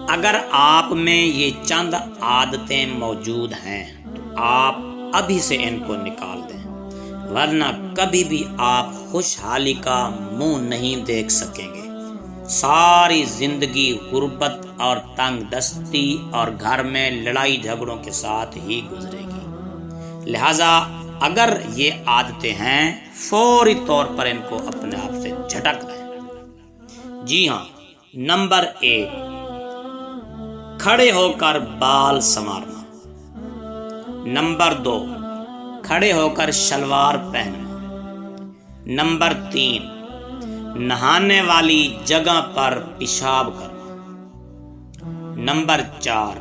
اگر آپ میں یہ چند عادتیں موجود ہیں تو آپ ابھی سے ان کو نکال دیں، ورنہ کبھی بھی آپ خوشحالی کا منہ نہیں دیکھ سکیں گے۔ ساری زندگی غربت اور تنگ دستی اور گھر میں لڑائی جھگڑوں کے ساتھ ہی گزرے گی۔ لہذا اگر یہ عادتیں ہیں، فوری طور پر ان کو اپنے آپ سے جھٹک دیں۔ جی ہاں، نمبر 1، کھڑے ہو کر بال سنوارنا۔ نمبر 2، کھڑے ہو کر شلوار پہننا۔ نمبر 3، نہانے والی جگہ پر پیشاب کرنا۔ نمبر 4،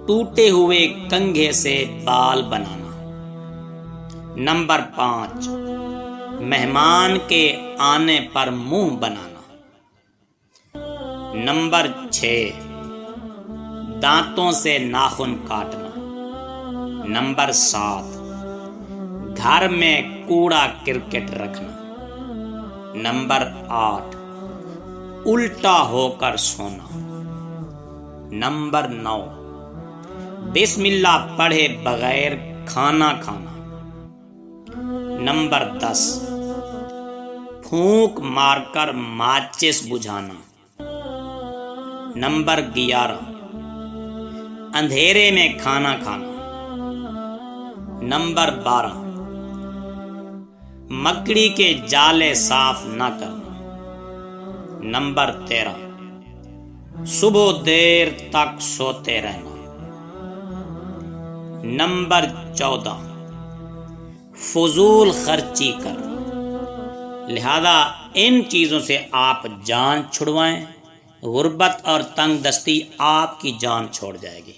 ٹوٹے ہوئے کنگھے سے بال بنانا۔ نمبر 5، مہمان کے آنے پر منہ بنانا۔ نمبر 6، دانتوں سے ناخن کاٹنا۔ نمبر 7، گھر میں کوڑا کرکٹ رکھنا۔ نمبر 8، الٹا ہو کر سونا۔ نمبر 9، بسم اللہ پڑھے بغیر کھانا کھانا۔ نمبر 10، پھونک مار کر ماچس بجھانا۔ نمبر 11، اندھیرے میں کھانا کھانا۔ نمبر 12، مکڑی کے جالے صاف نہ کرنا۔ نمبر 13، صبح دیر تک سوتے رہنا۔ نمبر 14، فضول خرچی کرنا۔ لہذا ان چیزوں سے آپ جان چھڑوائیں، غربت اور تنگ دستی آپ کی جان چھوڑ جائے گی۔